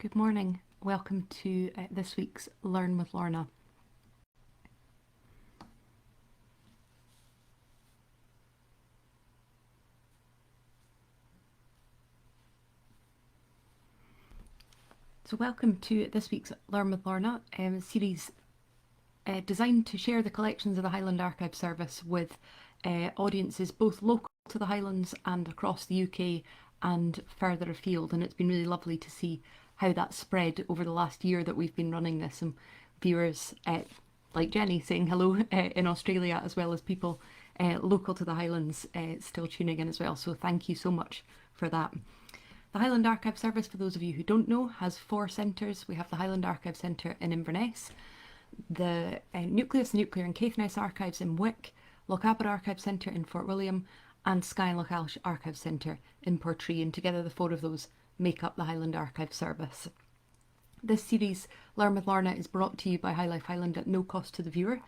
Good morning. Welcome to this week's Learn with Lorna. So welcome to this week's Learn with Lorna series designed to share the collections of the Highland Archive Service with audiences both local to the Highlands and across the UK and further afield, and it's been really lovely to see how that's spread over the last year that we've been running this, and viewers like Jenny saying hello in Australia, as well as people local to the Highlands still tuning in as well, so thank you so much for that. The Highland Archive Service, for those of you who don't know, has 4 centres. We have the Highland Archive Centre in Inverness, the Nucleus, Nuclear and Caithness Archives in Wick, Lochaber Archive Centre in Fort William, and Skye and Lochaber Archive Centre in Portree, and together the 4 of those make up the Highland Archive Service. This series, Learn with Lorna, is brought to you by High Life Highland at no cost to the viewer.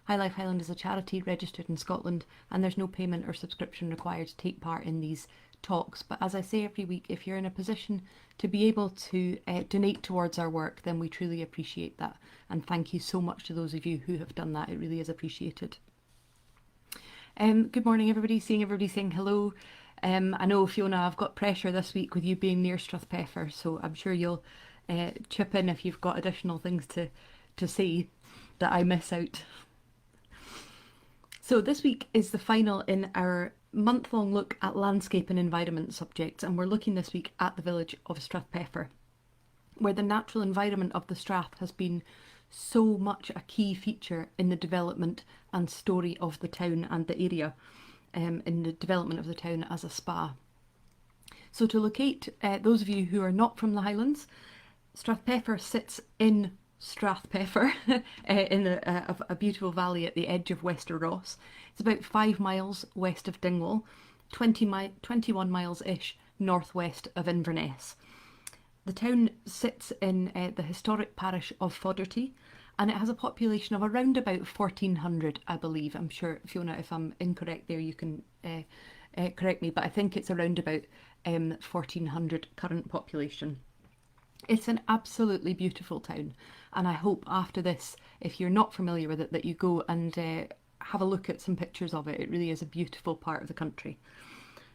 High Life Highland is a charity registered in Scotland, and there's no payment or subscription required to take part in these talks. But as I say every week, if you're in a position to be able to donate towards our work, then we truly appreciate that. And thank you so much to those of you who have done that. It really is appreciated. Good morning, everybody. Seeing everybody saying hello. I know, Fiona, I've got pressure this week with you being near Strathpeffer, so I'm sure you'll chip in if you've got additional things to say that I miss out. So this week is the final in our month-long look at landscape and environment subjects, and we're looking this week at the village of Strathpeffer, where the natural environment of the Strath has been so much a key feature in the development and story of the town and the area, in the development of the town as a spa. So to locate those of you who are not from the Highlands, Strathpeffer sits in Strathpeffer in a beautiful valley at the edge of Wester Ross. It's about 5 miles west of Dingwall, 21 miles-ish northwest of Inverness. The town sits in the historic parish of Fodderty, and it has a population of around about 1,400, I believe. I'm sure, Fiona, if I'm incorrect there, you can correct me, but I think it's around about 1,400 current population. It's an absolutely beautiful town, and I hope after this, if you're not familiar with it, that you go and have a look at some pictures of it. It really is a beautiful part of the country.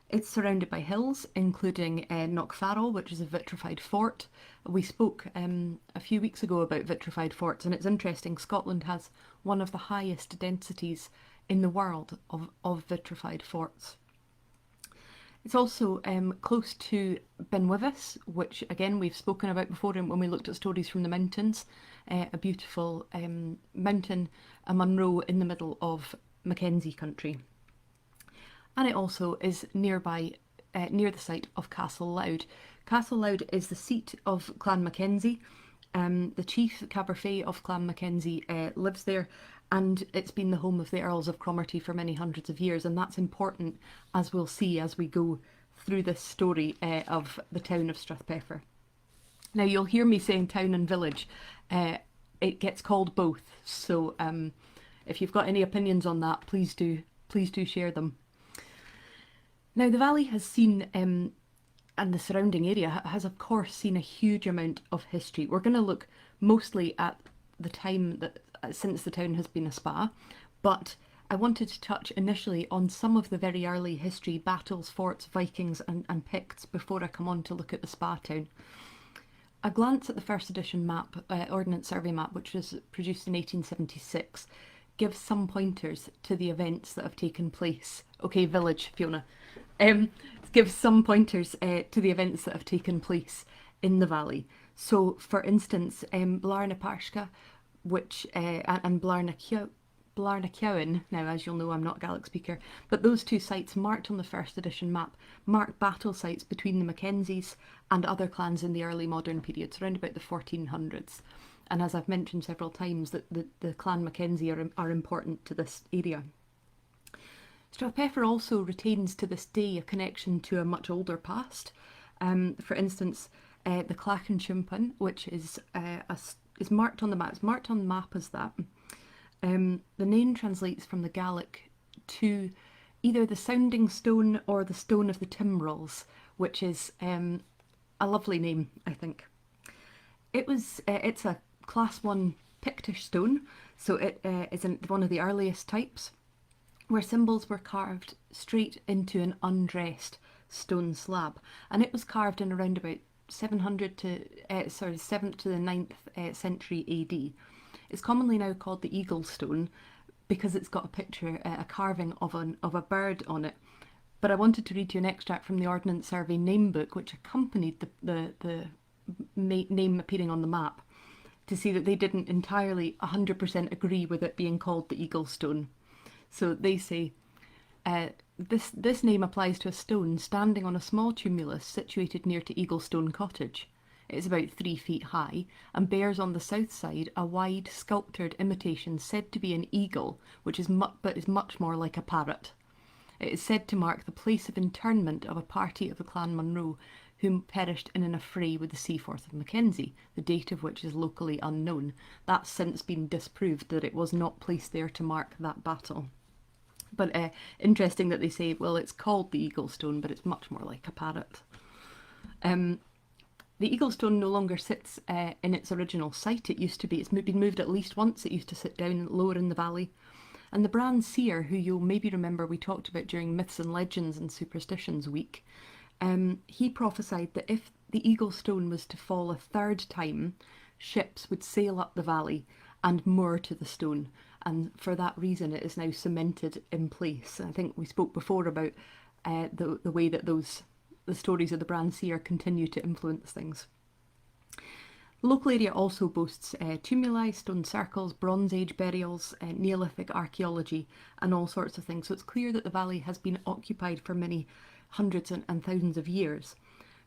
It's surrounded by hills, including Knockfarrell, which is a vitrified fort. We spoke a few weeks ago about vitrified forts, and it's interesting, Scotland has one of the highest densities in the world of vitrified forts. It's also close to Benwivis, which again we've spoken about before when we looked at stories from the mountains, a beautiful mountain, a Munro in the middle of Mackenzie country. And it also is nearby, near the site of Castle Loud. Castle Loud is the seat of Clan Mackenzie. The chief, Caberfeidh of Clan Mackenzie, lives there, and it's been the home of the Earls of Cromarty for many hundreds of years, and that's important, as we'll see as we go through this story of the town of Strathpeffer. Now, you'll hear me saying town and village. It gets called both, so if you've got any opinions on that, please do share them. Now, the valley has seen, and the surrounding area has of course seen a huge amount of history. We're going to look mostly at the time that since the town has been a spa, but I wanted to touch initially on some of the very early history, battles, forts, Vikings and Picts, before I come on to look at the spa town. A glance at the first edition map, Ordnance Survey map, which was produced in 1876, gives some pointers to the events that have taken place. Okay, village, Fiona. Gives some pointers to the events that have taken place in the valley. So, for instance, Blarna Parshka, which and Blarna Cowan, now as you'll know I'm not a Gaelic speaker, but those 2 sites marked on the first edition map mark battle sites between the Mackenzies and other clans in the early modern periods, around about the 1400s. And as I've mentioned several times, that the Clan Mackenzie are important to this area. Strathpeffer also retains to this day a connection to a much older past. For instance, the Clachan, which is marked on the map. It's marked on the map as that. The name translates from the Gaelic to either the sounding stone or the stone of the timbrels, which is a lovely name, I think. It's a class 1 Pictish stone, so it is one of the earliest types, where symbols were carved straight into an undressed stone slab, and it was carved in around about 7th to the 9th century AD. It's commonly now called the Eagle Stone because it's got a picture, a carving of a bird on it. But I wanted to read you an extract from the Ordnance Survey name book, which accompanied the name appearing on the map, to see that they didn't entirely 100% agree with it being called the Eagle Stone. So they say, this name applies to a stone standing on a small tumulus situated near to Eaglestone Cottage. It is about 3 feet high and bears on the south side a wide sculptured imitation said to be an eagle, which is much more like a parrot. It is said to mark the place of internment of a party of the Clan Munro who perished in an affray with the Seaforth of Mackenzie, the date of which is locally unknown. That's since been disproved that it was not placed there to mark that battle. But interesting that they say, well, it's called the Eagle Stone, but it's much more like a parrot. The Eagle Stone no longer sits in its original site. It used to be. It's been moved at least once. It used to sit down lower in the valley. And the Bran Seer, who you'll maybe remember we talked about during Myths and Legends and Superstitions Week, he prophesied that if the Eagle Stone was to fall a third time, ships would sail up the valley and moor to the stone. And for that reason, it is now cemented in place. I think we spoke before about the way that the stories of the Bran Seer continue to influence things. The local area also boasts tumuli, stone circles, Bronze Age burials, Neolithic archaeology, and all sorts of things. So it's clear that the valley has been occupied for many hundreds and thousands of years.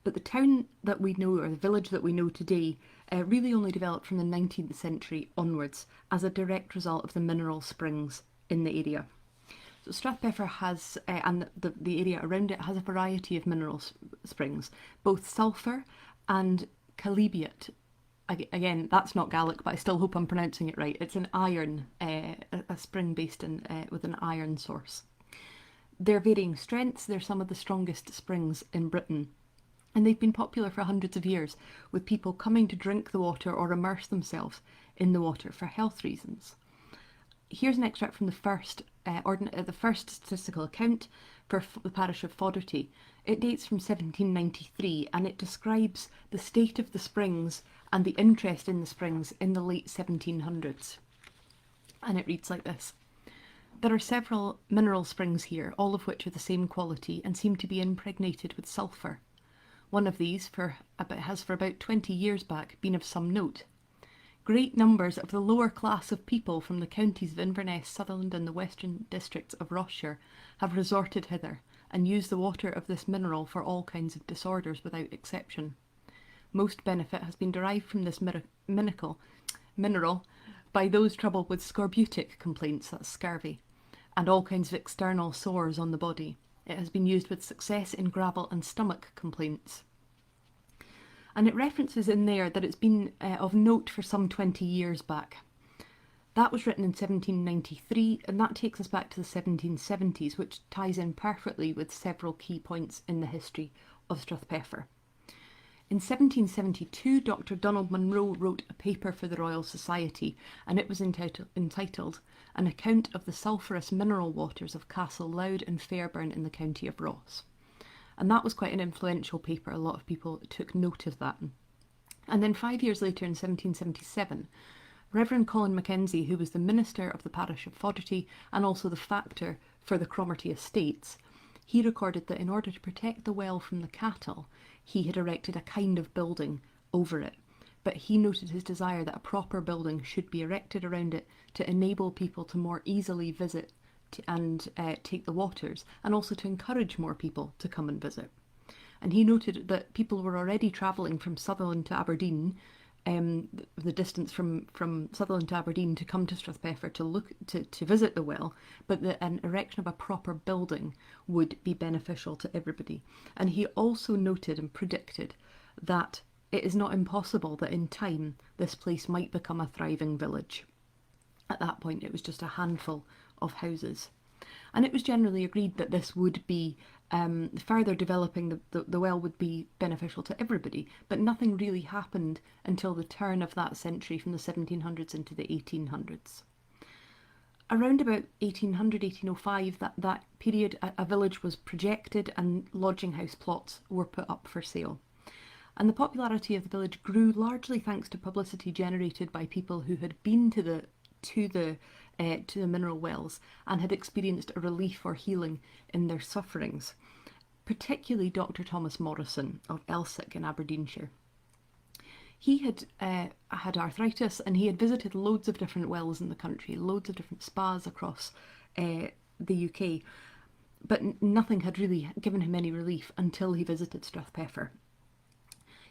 But the town that we know, or the village that we know today, really only developed from the 19th century onwards as a direct result of the mineral springs in the area. So Strathpeffer has, and the area around it has a variety of mineral springs, both sulphur and chalybeate. Again, that's not Gaelic, but I still hope I'm pronouncing it right. It's an iron, a spring based with an iron source. They're varying strengths. They're some of the strongest springs in Britain. And they've been popular for hundreds of years, with people coming to drink the water or immerse themselves in the water for health reasons. Here's an extract from the first statistical account for the parish of Fodderty. It dates from 1793 and it describes the state of the springs and the interest in the springs in the late 1700s. And it reads like this. There are several mineral springs here, all of which are the same quality and seem to be impregnated with sulphur. One of these has for about 20 years back been of some note. Great numbers of the lower class of people from the counties of Inverness, Sutherland and the western districts of Rossshire have resorted hither and used the water of this mineral for all kinds of disorders without exception. Most benefit has been derived from this mineral by those troubled with scorbutic complaints, that's scurvy, and all kinds of external sores on the body. It has been used with success in gravel and stomach complaints. And it references in there that it's been of note for some 20 years back. That was written in 1793, and that takes us back to the 1770s, which ties in perfectly with several key points in the history of Strathpeffer. In 1772, Dr. Donald Munro wrote a paper for the Royal Society, and it was entitled An Account of the Sulphurous Mineral Waters of Castle Loud and Fairburn in the County of Ross. And that was quite an influential paper. A lot of people took note of that. And then 5 years later, in 1777, Reverend Colin Mackenzie, who was the minister of the parish of Fodderty and also the factor for the Cromarty estates, he recorded that in order to protect the well from the cattle, he had erected a kind of building over it. But he noted his desire that a proper building should be erected around it to enable people to more easily visit and take the waters, and also to encourage more people to come and visit. And he noted that people were already travelling from Sutherland to Aberdeen, the distance from Sutherland to Aberdeen to come to Strathpeffer to visit the well, but that an erection of a proper building would be beneficial to everybody. And he also noted and predicted that it is not impossible that in time this place might become a thriving village. At that point it was just a handful of houses. And it was generally agreed that this would be further developing the well would be beneficial to everybody, but nothing really happened until the turn of that century, from the 1700s into the 1800s. Around about 1800, 1805, that period, a village was projected and lodging house plots were put up for sale. And the popularity of the village grew largely thanks to publicity generated by people who had been to the mineral wells and had experienced a relief or healing in their sufferings, particularly Dr. Thomas Morrison of Elsick in Aberdeenshire. He had had arthritis, and he had visited loads of different wells in the country, loads of different spas across the UK, but nothing had really given him any relief until he visited Strathpeffer.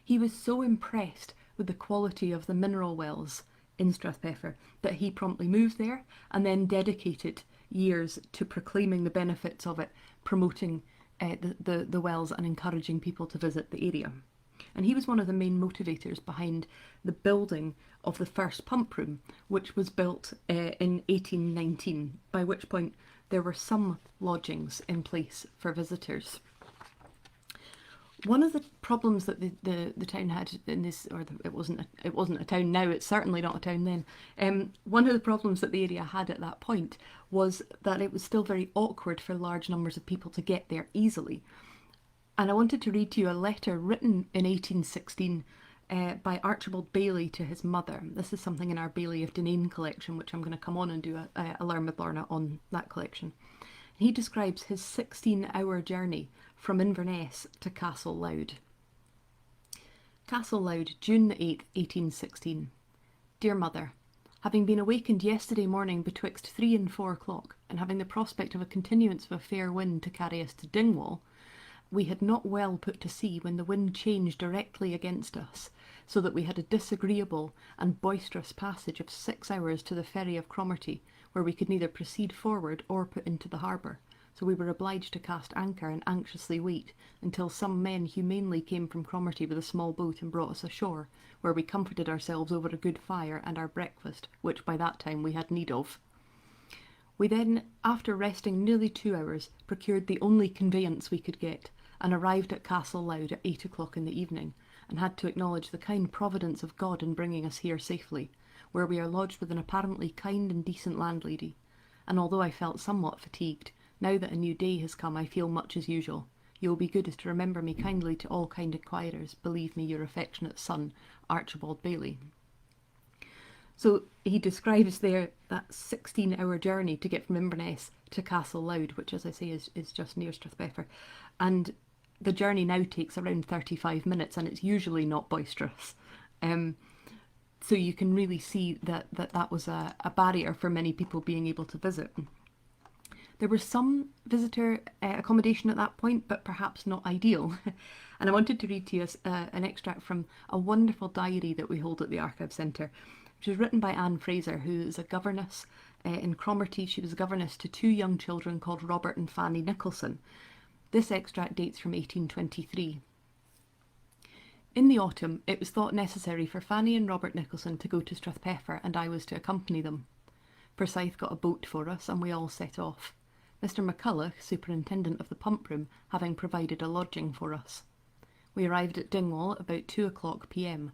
He was so impressed with the quality of the mineral wells in Strathpeffer that he promptly moved there and then dedicated years to proclaiming the benefits of it, promoting the wells and encouraging people to visit the area. And he was one of the main motivators behind the building of the first pump room, which was built in 1819, by which point there were some lodgings in place for visitors. One of the problems that the town had in this, it wasn't a town now, it's certainly not a town then. One of the problems that the area had at that point was that it was still very awkward for large numbers of people to get there easily. And I wanted to read to you a letter written in 1816 by Archibald Baillie to his mother. This is something in our Baillie of Dineen collection, which I'm going to come on and do a Learn with Lorna on that collection. He describes his 16-hour journey from Inverness to Castle Loud. Castle Loud, June the 8th, 1816. Dear Mother, having been awakened yesterday morning betwixt 3 and 4 o'clock, and having the prospect of a continuance of a fair wind to carry us to Dingwall, we had not well put to sea when the wind changed directly against us, so that we had a disagreeable and boisterous passage of 6 hours to the ferry of Cromarty, where we could neither proceed forward or put into the harbour. So we were obliged to cast anchor and anxiously wait until some men humanely came from Cromarty with a small boat and brought us ashore, where we comforted ourselves over a good fire and our breakfast, which by that time we had need of. We then, after resting nearly 2 hours, procured the only conveyance we could get, and arrived at Castle Loud at 8 o'clock in the evening, and had to acknowledge the kind providence of God in bringing us here safely, where we are lodged with an apparently kind and decent landlady. And although I felt somewhat fatigued, now that a new day has come, I feel much as usual. You will be good as to remember me kindly to all kind inquirers. Believe me, your affectionate son, Archibald Baillie. So he describes there that 16-hour journey to get from Inverness to Castle Loud, which, as I say, is just near Strathpeffer. And the journey now takes around 35 minutes, and it's usually not boisterous. So you can really see that was a barrier for many people being able to visit. There was some visitor accommodation at that point, but perhaps not ideal. And I wanted to read to you an extract from a wonderful diary that we hold at the Archive Centre, which was written by Anne Fraser, who is a governess in Cromarty. She was a governess to 2 young children called Robert and Fanny Nicholson. This extract dates from 1823. In the autumn, it was thought necessary for Fanny and Robert Nicholson to go to Strathpeffer, and I was to accompany them. Forsyth got a boat for us, and we all set off, Mr. McCulloch, superintendent of the pump room, having provided a lodging for us. We arrived at Dingwall about 2 o'clock p.m.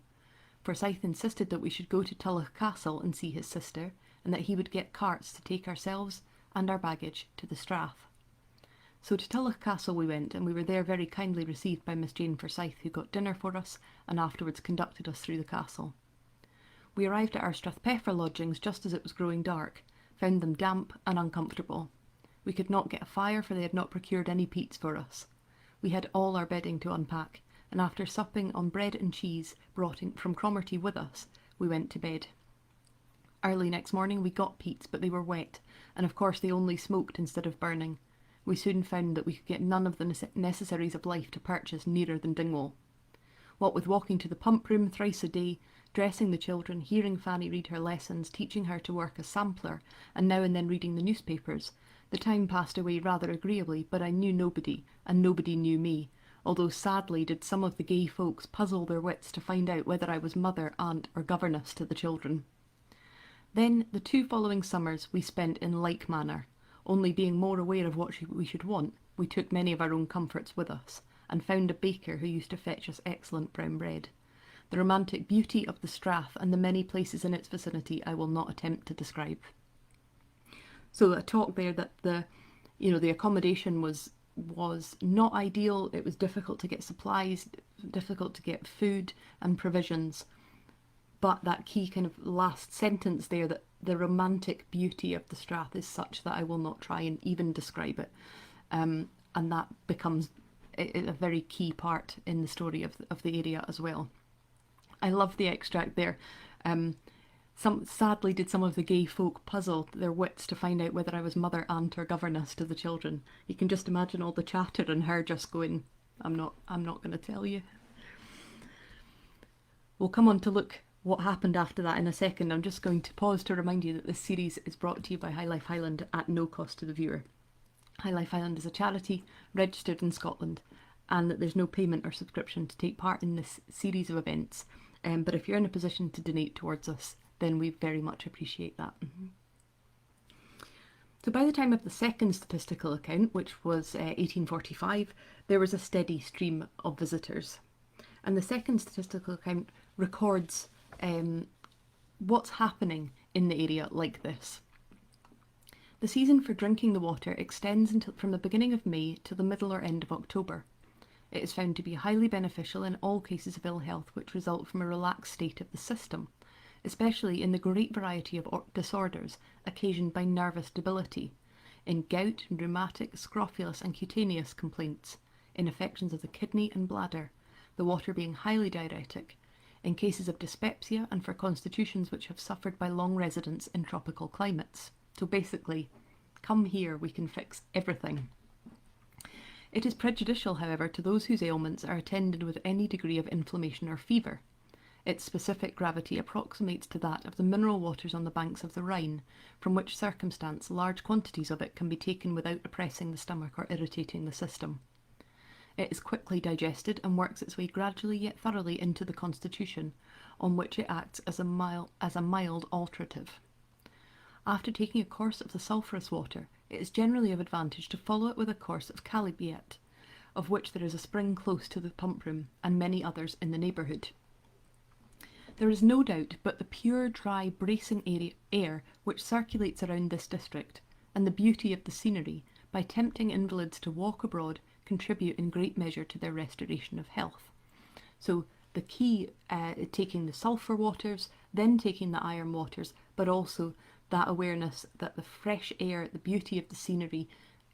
Forsyth insisted that we should go to Tulloch Castle and see his sister, and that he would get carts to take ourselves and our baggage to the Strath. So to Tulloch Castle we went, and we were there very kindly received by Miss Jane Forsyth, who got dinner for us and afterwards conducted us through the castle. We arrived at our Strathpeffer lodgings just as it was growing dark, found them damp and uncomfortable. We could not get a fire, for they had not procured any peats for us. We had all our bedding to unpack, and after supping on bread and cheese brought from Cromarty with us, we went to bed. Early next morning we got peats, but they were wet, and of course they only smoked instead of burning. We soon found that we could get none of the necessaries of life to purchase nearer than Dingwall. What with walking to the pump room thrice a day, dressing the children, hearing Fanny read her lessons, teaching her to work as sampler, and now and then reading the newspapers, the time passed away rather agreeably, but I knew nobody, and nobody knew me, although sadly did some of the gay folks puzzle their wits to find out whether I was mother, aunt, or governess to the children. Then the 2 following summers we spent in like manner, only being more aware of what we should want, we took many of our own comforts with us, and found a baker who used to fetch us excellent brown bread. The romantic beauty of the Strath and the many places in its vicinity I will not attempt to describe. So a talk there that the accommodation was not ideal. It was difficult to get supplies, difficult to get food and provisions. But that key kind of last sentence there, that the romantic beauty of the Strath is such that I will not try and even describe it. And that becomes a very key part in the story of the area as well. I love the extract there. Sadly did some of the gay folk puzzle their wits to find out whether I was mother, aunt or governess to the children. You can just imagine all the chatter and her just going, I'm not going to tell you. We'll come on to look what happened after that in a second. I'm just going to pause to remind you that this series is brought to you by High Life Highland at no cost to the viewer. High Life Highland is a charity registered in Scotland, and that there's no payment or subscription to take part in this series of events. But if you're in a position to donate towards us, then we very much appreciate that. So by the time of the second statistical account, which was 1845, there was a steady stream of visitors. And the second statistical account records what's happening in the area like this. The season for drinking the water extends from the beginning of May to the middle or end of October. It is found to be highly beneficial in all cases of ill health which result from a relaxed state of the system, especially in the great variety of disorders occasioned by nervous debility, in gout, rheumatic, scrofulous and cutaneous complaints, in affections of the kidney and bladder, the water being highly diuretic, in cases of dyspepsia and for constitutions which have suffered by long residence in tropical climates. So basically, come here, we can fix everything. It is prejudicial, however, to those whose ailments are attended with any degree of inflammation or fever. Its specific gravity approximates to that of the mineral waters on the banks of the Rhine, from which circumstance large quantities of it can be taken without oppressing the stomach or irritating the system. It is quickly digested and works its way gradually yet thoroughly into the constitution, on which it acts as a mild alterative. After taking a course of the sulphurous water, it is generally of advantage to follow it with a course of chalybeate, of which there is a spring close to the pump room, and many others in the neighbourhood. There is no doubt but the pure, dry, bracing air which circulates around this district, and the beauty of the scenery, by tempting invalids to walk abroad, contribute in great measure to their restoration of health. So the key, taking the sulphur waters, then taking the iron waters, but also that awareness that the fresh air, the beauty of the scenery,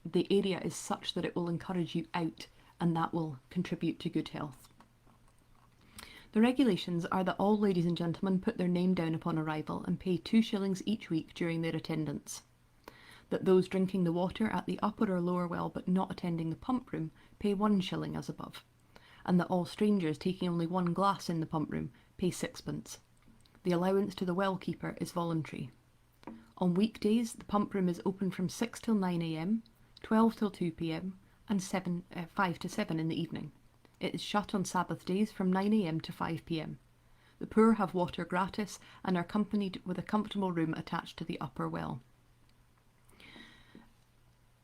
the area is such that it will encourage you out, and that will contribute to good health. The regulations are that all ladies and gentlemen put their name down upon arrival and pay 2 shillings each week during their attendance. That those drinking the water at the upper or lower well but not attending the pump room pay 1 shilling as above, and that all strangers taking only 1 glass in the pump room pay 6pence. The allowance to the well keeper is voluntary. On weekdays, the pump room is open from 6 till 9 a.m, 12 till 2 p.m, and 5 to 7 in the evening. It is shut on Sabbath days from 9 a.m. to 5 p.m. The poor have water gratis and are accompanied with a comfortable room attached to the upper well.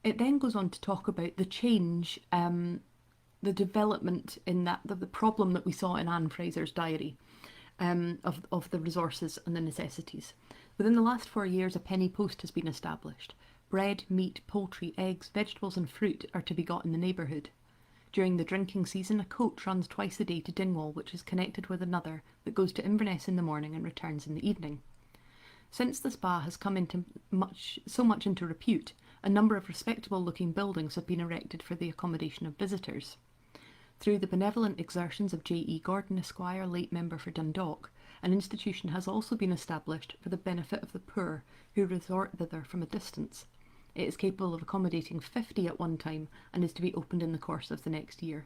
It then goes on to talk about the change, the development in that, the problem that we saw in Anne Fraser's diary, of the resources and the necessities. Within the last 4 years, a penny post has been established. Bread, meat, poultry, eggs, vegetables and fruit are to be got in the neighbourhood. During the drinking season, a coach runs twice a day to Dingwall, which is connected with another that goes to Inverness in the morning and returns in the evening. Since the spa has come into so much into repute, a number of respectable-looking buildings have been erected for the accommodation of visitors. Through the benevolent exertions of J.E. Gordon, Esquire, late member for Dundalk, an institution has also been established for the benefit of the poor who resort thither from a distance. It is capable of accommodating 50 at one time and is to be opened in the course of the next year.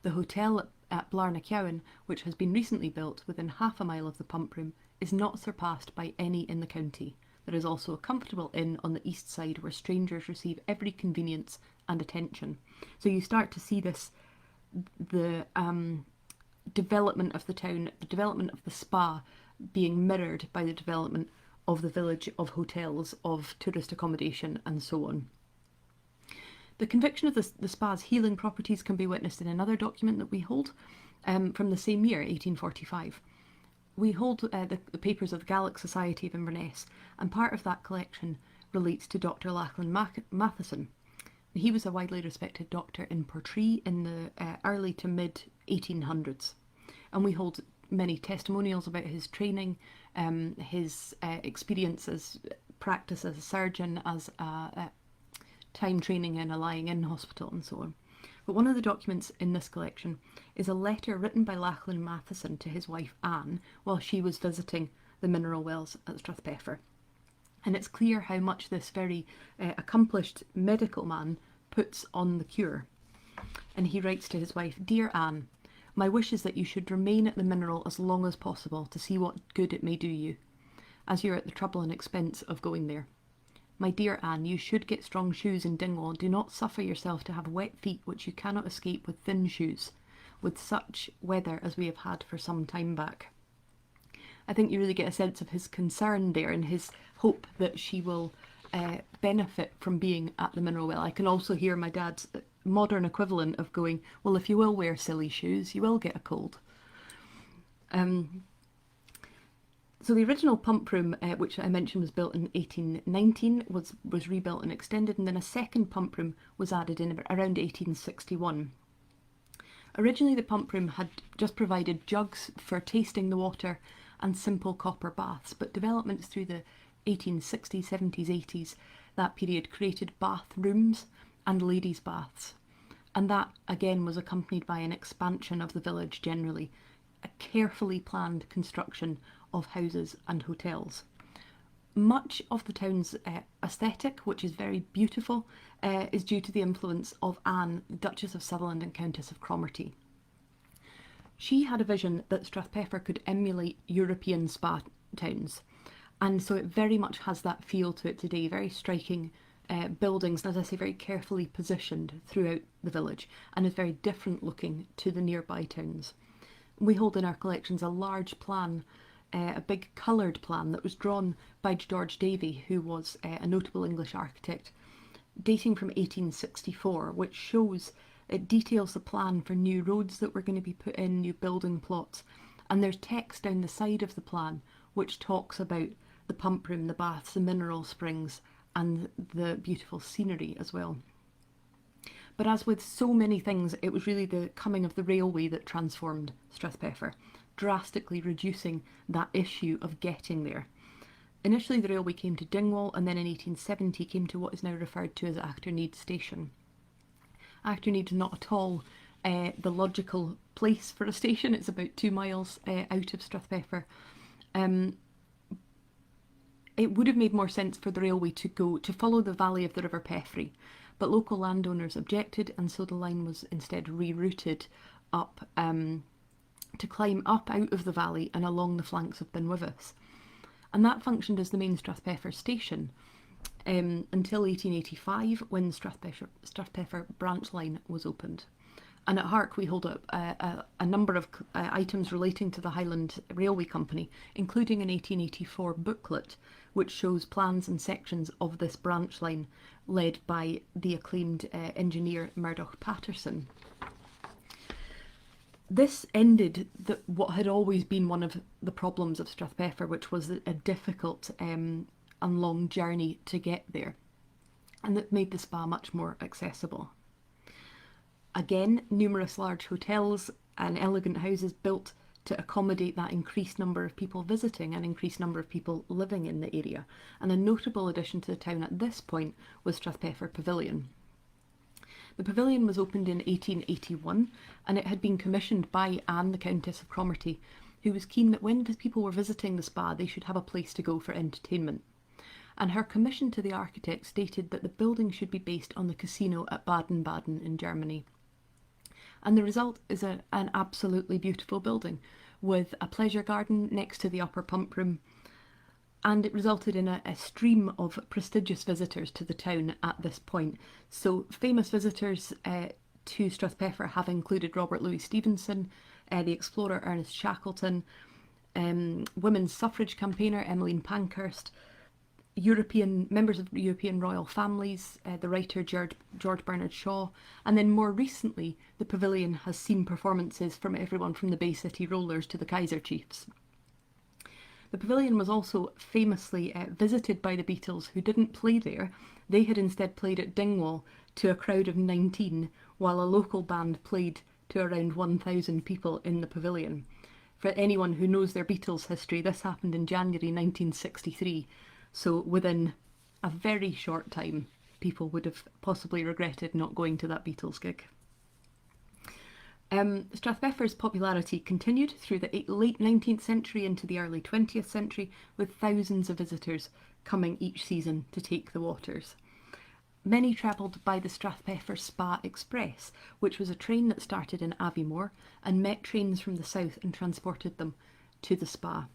The hotel at Blarnaccowan, which has been recently built within half a mile of the pump room, is not surpassed by any in the county. There is also a comfortable inn on the east side where strangers receive every convenience and attention. So you start to see this, the development of the town, the development of the spa being mirrored by the development of the village, of hotels, of tourist accommodation and so on. The conviction of the spa's healing properties can be witnessed in another document that we hold from the same year, 1845. We hold the papers of the Gaelic Society of Inverness, and part of that collection relates to Dr. Lachlan Matheson. He was a widely respected doctor in Portree in the early to mid 1800s, and we hold many testimonials about his training, his experience as practice as a surgeon, as a time training in a lying-in hospital, and so on. But one of the documents in this collection is a letter written by Lachlan Matheson to his wife Anne while she was visiting the mineral wells at Strathpeffer. And it's clear how much this very accomplished medical man puts on the cure. And he writes to his wife, "Dear Anne, my wish is that you should remain at the mineral as long as possible to see what good it may do you, as you're at the trouble and expense of going there. My dear Anne, you should get strong shoes in Dingwall. Do not suffer yourself to have wet feet which you cannot escape with thin shoes, with such weather as we have had for some time back." I think you really get a sense of his concern there and his hope that she will benefit from being at the mineral well. I can also hear my dad's modern equivalent of going, well, if you will wear silly shoes, you will get a cold. So the original pump room, which I mentioned was built in 1819, was rebuilt and extended, and then a second pump room was added in around 1861. Originally the pump room had just provided jugs for tasting the water and simple copper baths, but developments through the 1860s, 70s, 80s, that period created bath rooms and ladies' baths. And that again was accompanied by an expansion of the village generally, a carefully planned construction of houses and hotels. Much of the town's aesthetic, which is very beautiful, is due to the influence of Anne, Duchess of Sutherland and Countess of Cromarty. She had a vision that Strathpeffer could emulate European spa towns, and so it very much has that feel to it today, very striking buildings, and as I say, very carefully positioned throughout the village, and is very different looking to the nearby towns. We hold in our collections a large plan, a big coloured plan that was drawn by George Davy, who was a notable English architect, dating from 1864, which shows, it details the plan for new roads that were going to be put in, new building plots, and there's text down the side of the plan which talks about the pump room, the baths, the mineral springs, and the beautiful scenery as well. But as with so many things, it was really the coming of the railway that transformed Strathpeffer, drastically reducing that issue of getting there. Initially the railway came to Dingwall, and then in 1870 came to what is now referred to as Achterneed Station. Achterneed is not at all the logical place for a station. It's about 2 miles out of Strathpeffer. It would have made more sense for the railway to follow the valley of the River Peffrey, but local landowners objected, and so the line was instead rerouted up to climb up out of the valley and along the flanks of Binwivus. And that functioned as the main Strathpeffer station until 1885, when Strathpeffer branch line was opened. And at Hark we hold up a number of items relating to the Highland Railway Company, including an 1884 booklet which shows plans and sections of this branch line led by the acclaimed engineer Murdoch Patterson. This ended what had always been one of the problems of Strathpeffer, which was a difficult and long journey to get there, and that made the spa much more accessible. Again, numerous large hotels and elegant houses built to accommodate that increased number of people visiting and increased number of people living in the area. And a notable addition to the town at this point was Strathpeffer Pavilion. The pavilion was opened in 1881, and it had been commissioned by Anne, the Countess of Cromarty, who was keen that when people were visiting the spa, they should have a place to go for entertainment. And her commission to the architect stated that the building should be based on the casino at Baden-Baden in Germany. And the result is an absolutely beautiful building with a pleasure garden next to the upper pump room, and it resulted in a stream of prestigious visitors to the town at this point. So famous visitors to Strathpeffer have included Robert Louis Stevenson, the explorer Ernest Shackleton, women's suffrage campaigner Emmeline Pankhurst, European members of European royal families, the writer George Bernard Shaw, and then more recently, the pavilion has seen performances from everyone from the Bay City Rollers to the Kaiser Chiefs. The pavilion was also famously visited by the Beatles, who didn't play there. They had instead played at Dingwall to a crowd of 19, while a local band played to around 1,000 people in the pavilion. For anyone who knows their Beatles history, this happened in January 1963, so within a very short time, people would have possibly regretted not going to that Beatles gig. Strathpeffer's popularity continued through the late 19th century into the early 20th century, with thousands of visitors coming each season to take the waters. Many travelled by the Strathpeffer Spa Express, which was a train that started in Aviemore and met trains from the south and transported them to the spa.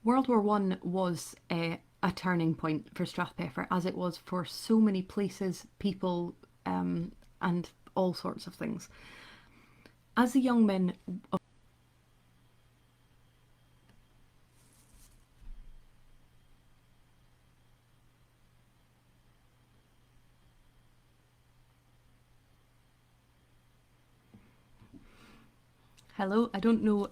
World War I was a turning point for Strathpeffer, as it was for so many places, people, and all sorts of things. As the young men of Hello, I don't know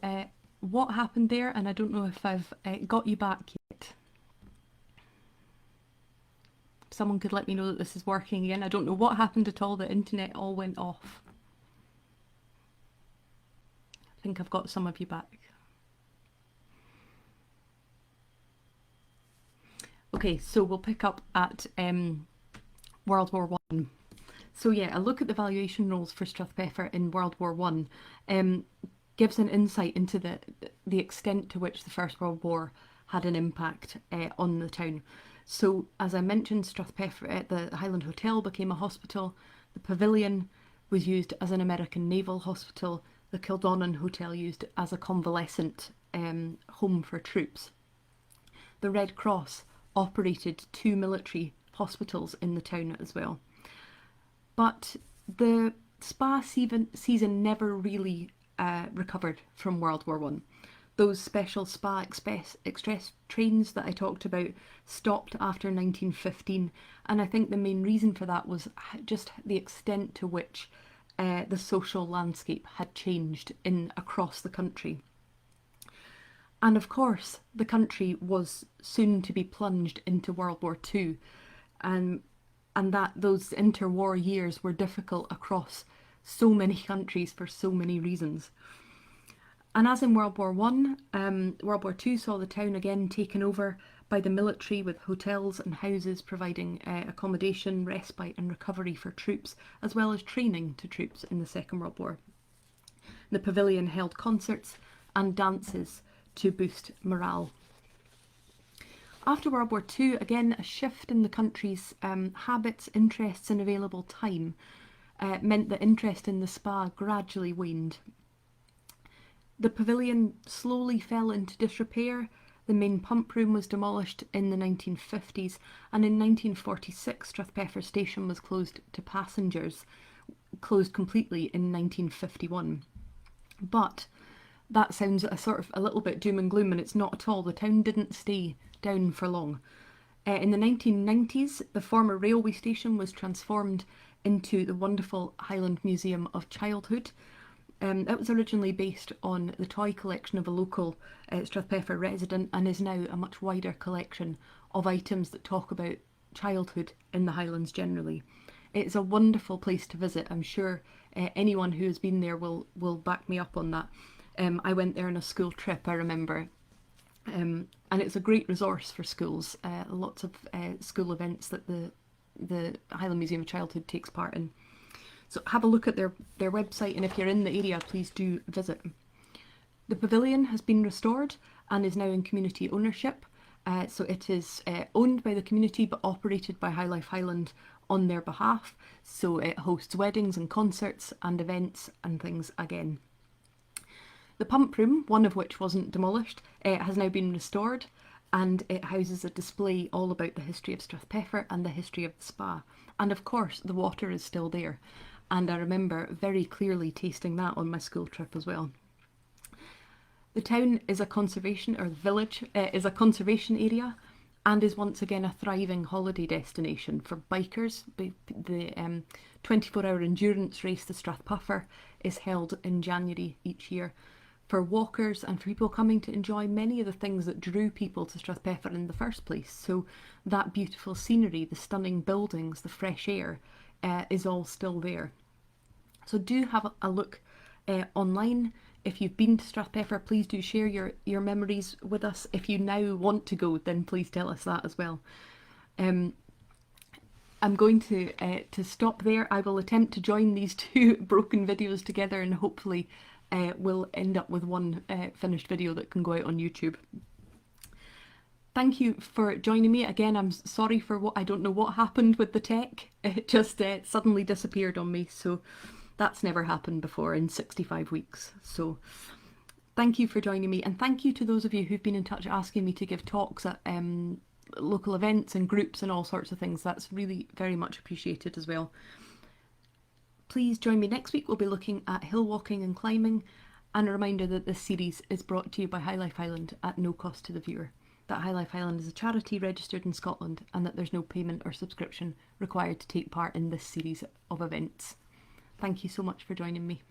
what happened there, and I don't know if I've got you back yet. Someone could let me know that this is working again. I don't know what happened at all. The internet all went off. I think I've got some of you back. Okay, so we'll pick up at World War I. So yeah, a look at the valuation rolls for Strathpeffer in World War I gives an insight into the extent to which the First World War had an impact on the town. So as I mentioned, Strathpeffer, the Highland Hotel became a hospital. The pavilion was used as an American naval hospital. The Kildonnan Hotel used as a convalescent home for troops. The Red Cross operated 2 military hospitals in the town as well. But the spa season never really recovered from World War I. Those special spa express trains that I talked about stopped after 1915, and I think the main reason for that was just the extent to which the social landscape had changed across the country. And of course, the country was soon to be plunged into World War II, and that those interwar years were difficult across so many countries for so many reasons. And as in World War I, World War II saw the town again taken over by the military, with hotels and houses providing accommodation, respite and recovery for troops, as well as training to troops in the Second World War. The pavilion held concerts and dances to boost morale. After World War II, again, a shift in the country's habits, interests and available time meant that interest in the spa gradually waned. The pavilion slowly fell into disrepair. The main pump room was demolished in the 1950s, and in 1946 Strathpeffer station was closed to passengers, closed completely in 1951. But that sounds a little bit doom and gloom, and it's not at all. The town didn't stay down for long. In the 1990s, the former railway station was transformed into the wonderful Highland Museum of Childhood. It was originally based on the toy collection of a local Strathpeffer resident, and is now a much wider collection of items that talk about childhood in the Highlands generally. It's a wonderful place to visit. I'm sure anyone who has been there will back me up on that. I went there on a school trip, I remember, and it's a great resource for schools. Lots of school events that the Highland Museum of Childhood takes part in. So have a look at their website, and if you're in the area, please do visit. The pavilion has been restored and is now in community ownership. So it is owned by the community but operated by High Life Highland on their behalf. So it hosts weddings and concerts and events and things again. The pump room, one of which wasn't demolished, has now been restored, and it houses a display all about the history of Strathpeffer and the history of the spa. And of course, the water is still there. And I remember very clearly tasting that on my school trip as well. The town is a conservation, or the village is a conservation area, and is once again a thriving holiday destination for bikers. The 24-hour endurance race, the Strathpeffer, is held in January each year. For walkers and for people coming to enjoy many of the things that drew people to Strathpeffer in the first place. So that beautiful scenery, the stunning buildings, the fresh air is all still there. So do have a look online. If you've been to Strathpeffer, please do share your memories with us. If you now want to go, then please tell us that as well. I'm going to stop there. I will attempt to join these two broken videos together, and hopefully we'll end up with one finished video that can go out on YouTube. Thank you for joining me. Again, I'm sorry for I don't know what happened with the tech. It just suddenly disappeared on me. So that's never happened before in 65 weeks. So thank you for joining me. And thank you to those of you who've been in touch asking me to give talks at local events and groups and all sorts of things. That's really very much appreciated as well. Please join me next week. We'll be looking at hill walking and climbing. And a reminder that this series is brought to you by Highland Highland at no cost to the viewer. That Highland Highland is a charity registered in Scotland, and that there's no payment or subscription required to take part in this series of events. Thank you so much for joining me.